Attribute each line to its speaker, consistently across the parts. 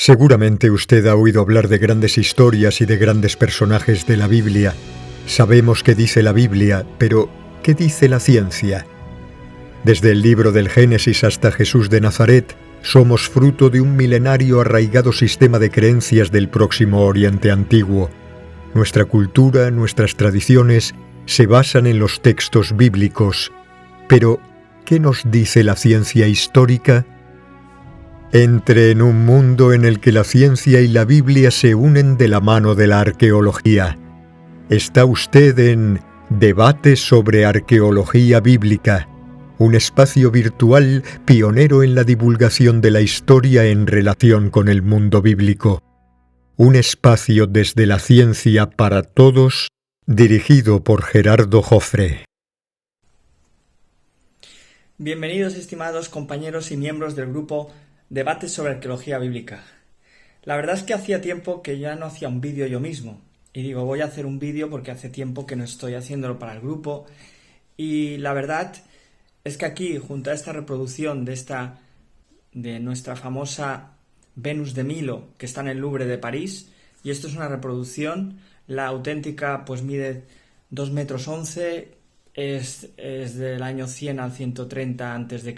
Speaker 1: Seguramente usted ha oído hablar de grandes historias y de grandes personajes de la Biblia. Sabemos qué dice la Biblia, pero ¿qué dice la ciencia? Desde el libro del Génesis hasta Jesús de Nazaret, somos fruto de un milenario arraigado sistema de creencias del Próximo Oriente Antiguo. Nuestra cultura, nuestras tradiciones, se basan en los textos bíblicos. Pero, ¿qué nos dice la ciencia histórica? Entre en un mundo en el que la ciencia y la Biblia se unen de la mano de la arqueología. Está usted en Debates sobre Arqueología Bíblica, un espacio virtual pionero en la divulgación de la historia en relación con el mundo bíblico. Un espacio desde la ciencia para todos, dirigido por Gerardo Jofre.
Speaker 2: Bienvenidos, estimados compañeros y miembros del grupo Debates sobre Arqueología Bíblica. La verdad es que hacía tiempo que ya no hacía un vídeo yo mismo. Y digo, voy a hacer un vídeo porque hace tiempo que no estoy haciéndolo para el grupo. Y la verdad es que aquí, junto a esta reproducción de nuestra famosa Venus de Milo, que está en el Louvre de París, y esto es una reproducción, la auténtica pues mide 2,11 metros, es del año 100 al 130 a.C.,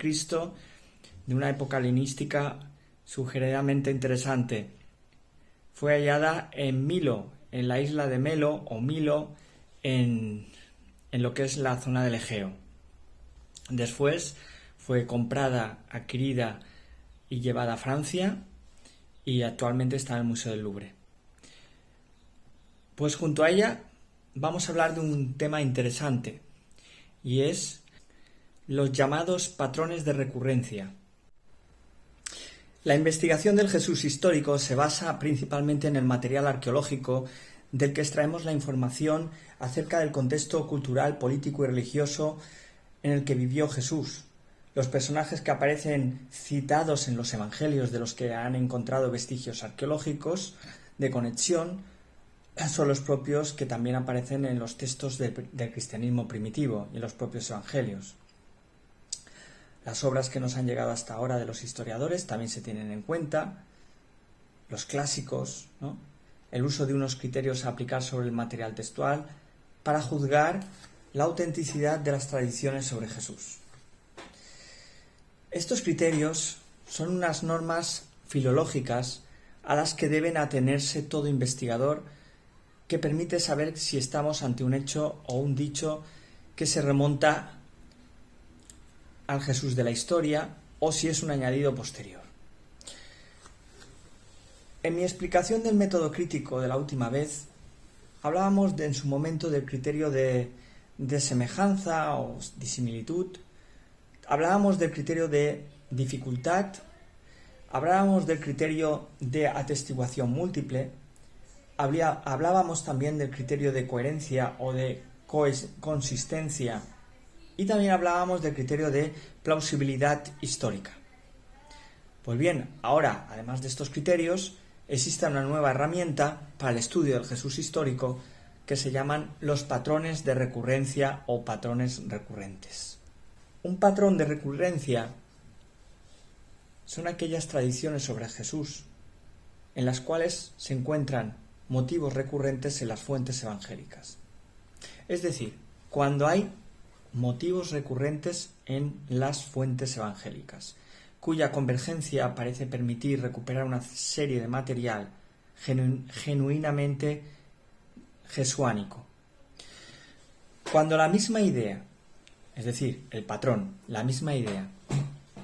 Speaker 2: de una época helenística sugeridamente interesante. Fue hallada en Milo, en la isla de Melo o Milo, en lo que es la zona del Egeo. Después fue comprada, adquirida y llevada a Francia y actualmente está en el Museo del Louvre. Pues junto a ella vamos a hablar de un tema interesante y es los llamados patrones de recurrencia. La investigación del Jesús histórico se basa principalmente en el material arqueológico del que extraemos la información acerca del contexto cultural, político y religioso en el que vivió Jesús. Los personajes que aparecen citados en los evangelios de los que han encontrado vestigios arqueológicos de conexión son los propios que también aparecen en los textos del cristianismo primitivo y en los propios evangelios. Las obras que nos han llegado hasta ahora de los historiadores también se tienen en cuenta, los clásicos, ¿no? El uso de unos criterios a aplicar sobre el material textual para juzgar la autenticidad de las tradiciones sobre Jesús. Estos criterios son unas normas filológicas a las que deben atenerse todo investigador que permite saber si estamos ante un hecho o un dicho que se remonta al Jesús de la historia o si es un añadido posterior. En mi explicación del método crítico de la última vez, hablábamos en su momento del criterio de semejanza o disimilitud, hablábamos del criterio de dificultad, hablábamos del criterio de atestiguación múltiple, hablábamos también del criterio de coherencia o de consistencia y también hablábamos del criterio de plausibilidad histórica. Pues bien, ahora, además de estos criterios, existe una nueva herramienta para el estudio del Jesús histórico que se llaman los patrones de recurrencia o patrones recurrentes. Un patrón de recurrencia son aquellas tradiciones sobre Jesús en las cuales se encuentran motivos recurrentes en las fuentes evangélicas. Es decir, cuando hay motivos recurrentes en las fuentes evangélicas, cuya convergencia parece permitir recuperar una serie de material genuinamente jesuánico. Cuando la misma idea, es decir, el patrón, la misma idea,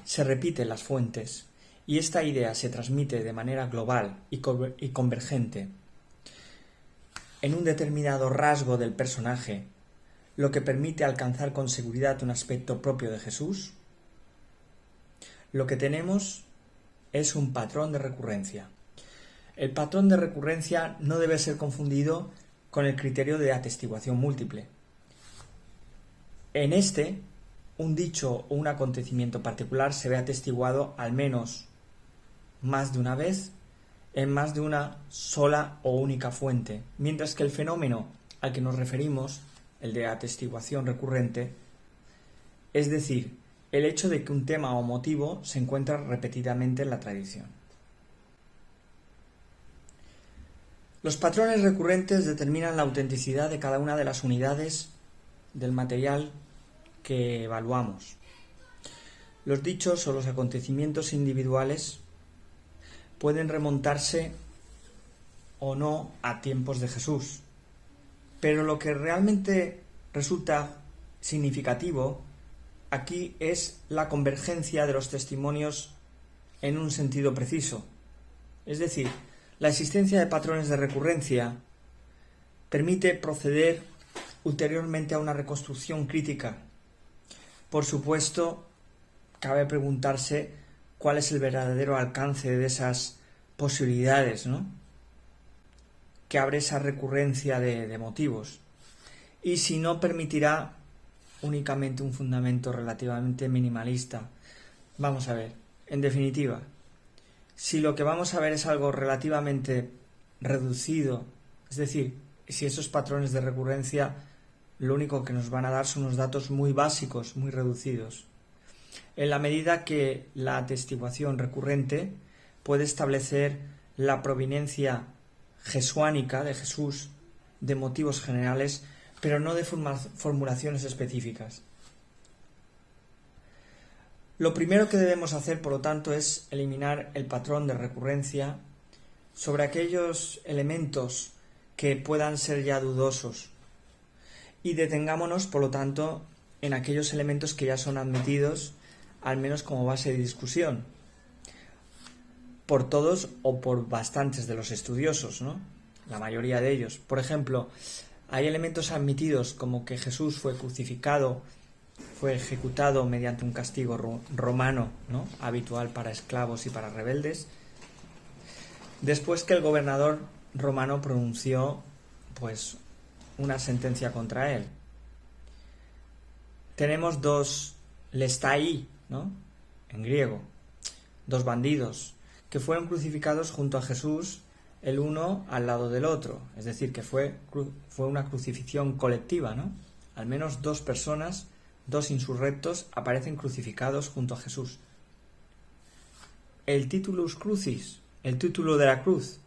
Speaker 2: se repite en las fuentes y esta idea se transmite de manera global y convergente en un determinado rasgo del personaje, lo que permite alcanzar con seguridad un aspecto propio de Jesús, lo que tenemos es un patrón de recurrencia. El patrón de recurrencia no debe ser confundido con el criterio de atestiguación múltiple. En este, un dicho o un acontecimiento particular se ve atestiguado al menos más de una vez en más de una sola o única fuente, mientras que el fenómeno al que nos referimos, el de atestiguación recurrente, es decir, el hecho de que un tema o motivo se encuentra repetidamente en la tradición. Los patrones recurrentes determinan la autenticidad de cada una de las unidades del material que evaluamos. Los dichos o los acontecimientos individuales pueden remontarse o no a tiempos de Jesús, pero lo que realmente resulta significativo aquí es la convergencia de los testimonios en un sentido preciso. Es decir, la existencia de patrones de recurrencia permite proceder ulteriormente a una reconstrucción crítica. Por supuesto, cabe preguntarse cuál es el verdadero alcance de esas posibilidades, ¿no?, que abre esa recurrencia de motivos, y si no permitirá únicamente un fundamento relativamente minimalista. Vamos a ver, en definitiva, si lo que vamos a ver es algo relativamente reducido, es decir, si esos patrones de recurrencia lo único que nos van a dar son unos datos muy básicos, muy reducidos, en la medida que la atestiguación recurrente puede establecer la proveniencia jesuánica de Jesús de motivos generales, pero no de formulaciones específicas. Lo primero que debemos hacer, por lo tanto, es eliminar el patrón de recurrencia sobre aquellos elementos que puedan ser ya dudosos, y detengámonos, por lo tanto, en aquellos elementos que ya son admitidos, al menos como base de discusión, por todos o por bastantes de los estudiosos, ¿no?, la mayoría de ellos. Por ejemplo, hay elementos admitidos como que Jesús fue crucificado, fue ejecutado mediante un castigo romano, ¿no?, habitual para esclavos y para rebeldes, después que el gobernador romano pronunció, pues, una sentencia contra él. Tenemos dos lestai, ¿no?, en griego, dos bandidos que fueron crucificados junto a Jesús, el uno al lado del otro, es decir, que fue una crucifixión colectiva, ¿no? Al menos dos personas, dos insurrectos, aparecen crucificados junto a Jesús. El titulus crucis, el título de la cruz,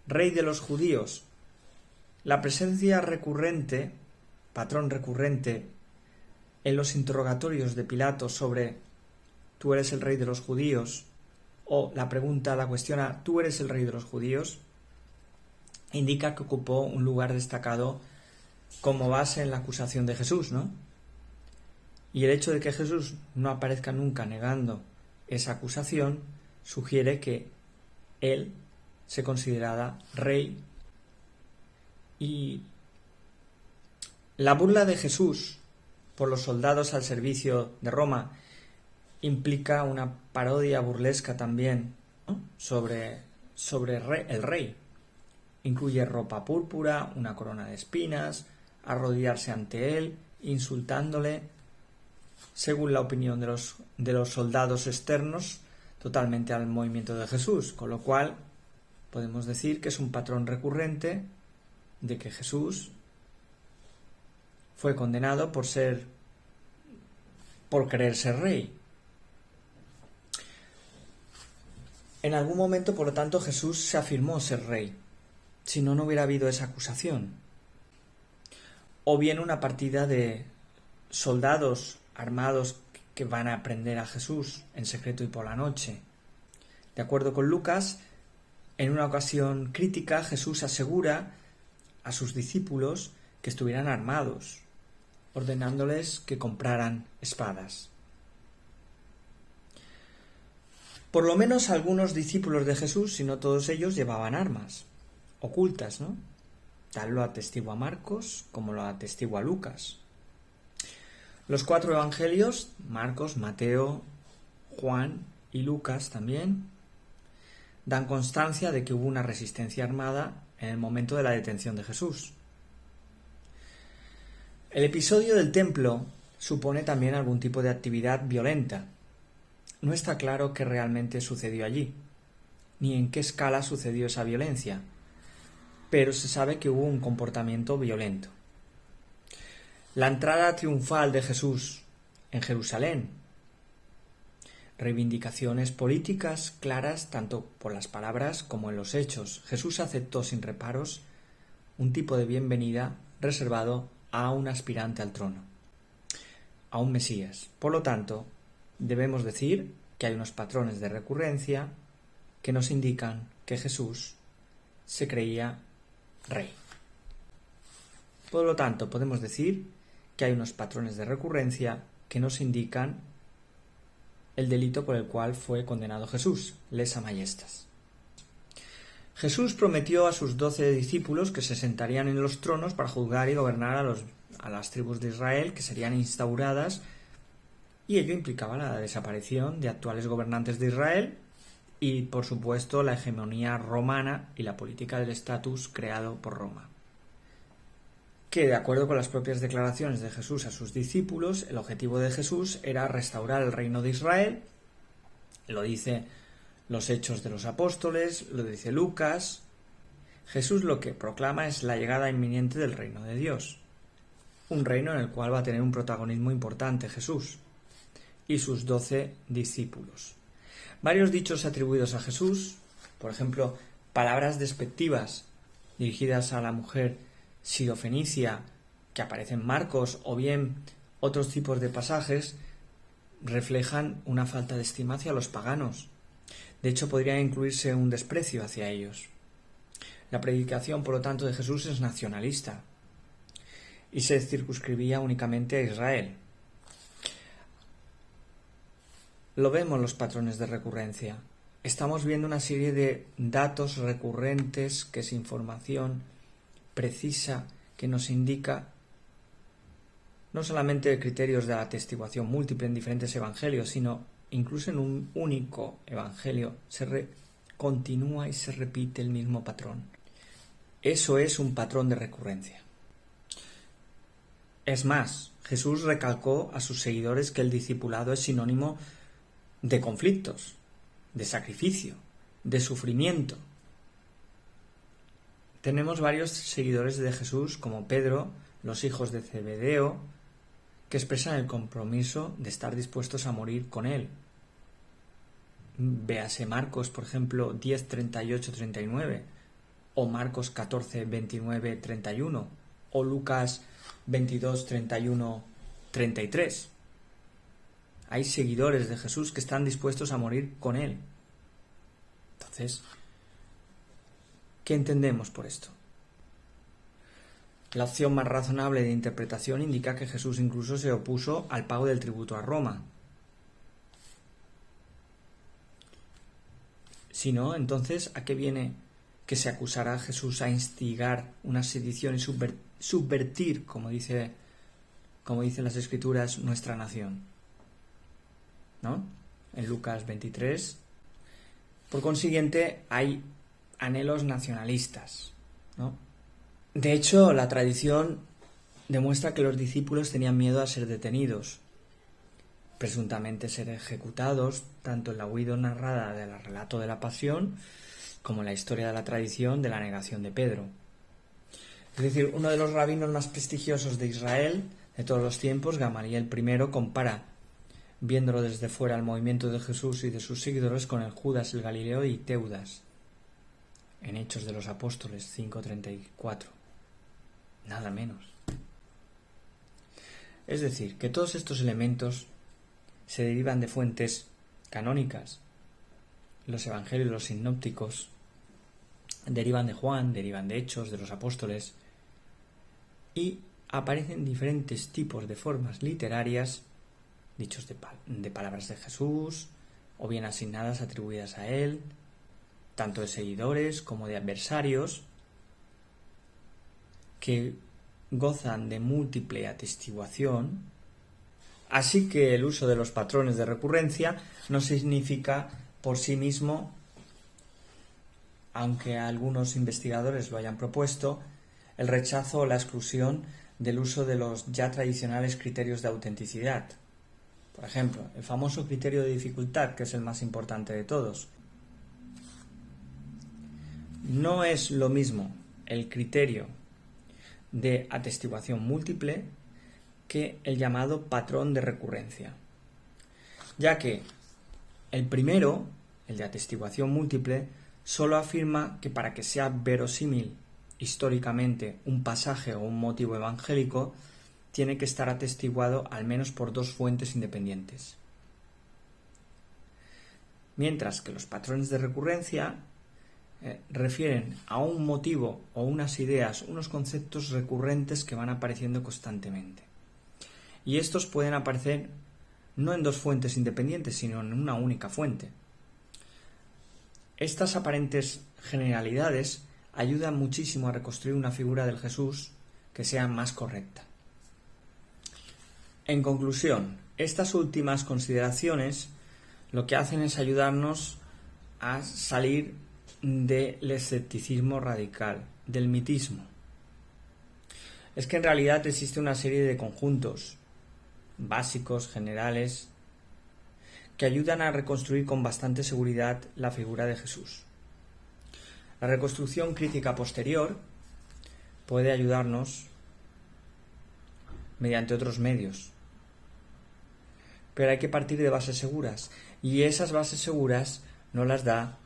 Speaker 2: rey de los judíos, la presencia recurrente, patrón recurrente, en los interrogatorios de Pilato sobre ¿tú eres el rey de los judíos?, o la cuestiona ¿tú eres el rey de los judíos?, indica que ocupó un lugar destacado como base en la acusación de Jesús, ¿no? Y el hecho de que Jesús no aparezca nunca negando esa acusación sugiere que él se consideraba rey. Y la burla de Jesús por los soldados al servicio de Roma implica una parodia burlesca también, ¿no?, sobre el rey. Incluye ropa púrpura, una corona de espinas, arrodillarse ante él, insultándole, según la opinión de los soldados externos, totalmente al movimiento de Jesús, con lo cual podemos decir que es un patrón recurrente de que Jesús fue condenado por querer ser rey. En algún momento, por lo tanto, Jesús se afirmó ser rey, si no, no hubiera habido esa acusación. O bien una partida de soldados armados que van a prender a Jesús en secreto y por la noche. De acuerdo con Lucas, en una ocasión crítica, Jesús asegura a sus discípulos que estuvieran armados, ordenándoles que compraran espadas. Por lo menos algunos discípulos de Jesús, si no todos ellos, llevaban armas ocultas, ¿no? Tal lo atestigua Marcos como lo atestigua Lucas. Los 4 evangelios, Marcos, Mateo, Juan y Lucas también, dan constancia de que hubo una resistencia armada en el momento de la detención de Jesús. El episodio del templo supone también algún tipo de actividad violenta. No está claro qué realmente sucedió allí, ni en qué escala sucedió esa violencia, pero se sabe que hubo un comportamiento violento. La entrada triunfal de Jesús en Jerusalén reivindicaciones políticas claras tanto por las palabras como en los hechos. Jesús aceptó sin reparos un tipo de bienvenida reservado a un aspirante al trono, a un Mesías. Por lo tanto, debemos decir que hay unos patrones de recurrencia que nos indican que Jesús se creía rey. Por lo tanto, podemos decir que hay unos patrones de recurrencia que nos indican el delito por el cual fue condenado Jesús, lesa majestas. Jesús prometió a sus 12 discípulos que se sentarían en los tronos para juzgar y gobernar a las tribus de Israel, que serían instauradas, y ello implicaba la desaparición de actuales gobernantes de Israel y, por supuesto, la hegemonía romana y la política del estatus creado por Roma. Que, de acuerdo con las propias declaraciones de Jesús a sus discípulos, el objetivo de Jesús era restaurar el reino de Israel. Lo dice los Hechos de los Apóstoles, lo dice Lucas. Jesús lo que proclama es la llegada inminente del reino de Dios, un reino en el cual va a tener un protagonismo importante Jesús y sus 12 discípulos. Varios dichos atribuidos a Jesús, por ejemplo, palabras despectivas dirigidas a la mujer sirofenicia que aparece en Marcos, o bien otros tipos de pasajes, reflejan una falta de estima hacia los paganos. De hecho, podría incluirse un desprecio hacia ellos. La predicación, por lo tanto, de Jesús es nacionalista y se circunscribía únicamente a Israel. Lo vemos los patrones de recurrencia. Estamos viendo una serie de datos recurrentes, que es información precisa, que nos indica no solamente criterios de atestiguación múltiple en diferentes evangelios, sino incluso en un único evangelio continúa y se repite el mismo patrón. Eso es un patrón de recurrencia. Es más, Jesús recalcó a sus seguidores que el discipulado es sinónimo de conflictos, de sacrificio, de sufrimiento. Tenemos varios seguidores de Jesús, como Pedro, los hijos de Zebedeo, que expresan el compromiso de estar dispuestos a morir con él. Véase Marcos, por ejemplo, 10, 38, 39, o Marcos 14, 29, 31, o Lucas 22, 31, 33. Hay seguidores de Jesús que están dispuestos a morir con él. Entonces, ¿qué entendemos por esto? La opción más razonable de interpretación indica que Jesús incluso se opuso al pago del tributo a Roma. Si no, entonces, ¿a qué viene que se acusará a Jesús a instigar una sedición y subvertir, como dicen las Escrituras, nuestra nación? ¿No? En Lucas 23. Por consiguiente, hay anhelos nacionalistas, ¿no? De hecho, la tradición demuestra que los discípulos tenían miedo a ser detenidos, presuntamente ser ejecutados, tanto en la huida narrada del relato de la pasión como en la historia de la tradición de la negación de Pedro. Es decir, uno de los rabinos más prestigiosos de Israel de todos los tiempos, Gamaliel I, compara, viéndolo desde fuera, el movimiento de Jesús y de sus seguidores con el Judas el Galileo y Teudas, en Hechos de los Apóstoles 5:34. Nada menos. Es decir, que todos estos elementos se derivan de fuentes canónicas. Los evangelios, los sinópticos, derivan de Juan, derivan de Hechos, de los Apóstoles, y aparecen diferentes tipos de formas literarias, dichos de palabras de Jesús, o bien asignadas, atribuidas a él, tanto de seguidores como de adversarios, que gozan de múltiple atestiguación. Así que el uso de los patrones de recurrencia no significa por sí mismo, aunque algunos investigadores lo hayan propuesto, el rechazo o la exclusión del uso de los ya tradicionales criterios de autenticidad. Por ejemplo, el famoso criterio de dificultad, que es el más importante de todos. No es lo mismo el criterio de atestiguación múltiple que el llamado patrón de recurrencia, ya que El primero, el de atestiguación múltiple, solo afirma que para que sea verosímil históricamente un pasaje o un motivo evangélico, tiene que estar atestiguado al menos por dos fuentes independientes. Mientras que los patrones de recurrencia refieren a un motivo o unas ideas, unos conceptos recurrentes que van apareciendo constantemente. Y estos pueden aparecer no en dos fuentes independientes, sino en una única fuente. Estas aparentes generalidades ayudan muchísimo a reconstruir una figura del Jesús que sea más correcta. En conclusión, estas últimas consideraciones lo que hacen es ayudarnos a salir del escepticismo radical, del mitismo. Es que en realidad existe una serie de conjuntos básicos, generales, que ayudan a reconstruir con bastante seguridad la figura de Jesús. La reconstrucción crítica posterior puede ayudarnos mediante otros medios, pero hay que partir de bases seguras, y esas bases seguras no las da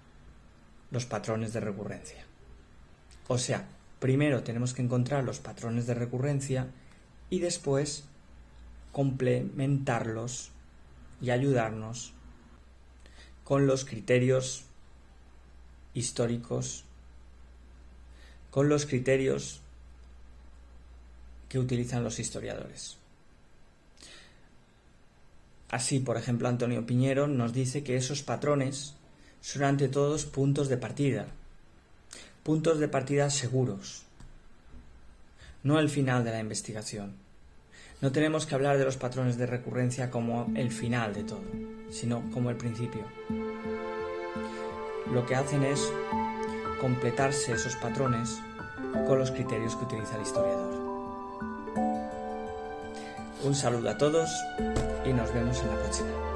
Speaker 2: los patrones de recurrencia. O sea, primero tenemos que encontrar los patrones de recurrencia y después complementarlos y ayudarnos con los criterios históricos, con los criterios que utilizan los historiadores. Así, por ejemplo, Antonio Piñero nos dice que esos patrones son ante todo puntos de partida seguros, no el final de la investigación. No tenemos que hablar de los patrones de recurrencia como el final de todo, sino como el principio. Lo que hacen es completarse esos patrones con los criterios que utiliza el historiador. Un saludo a todos y nos vemos en la próxima.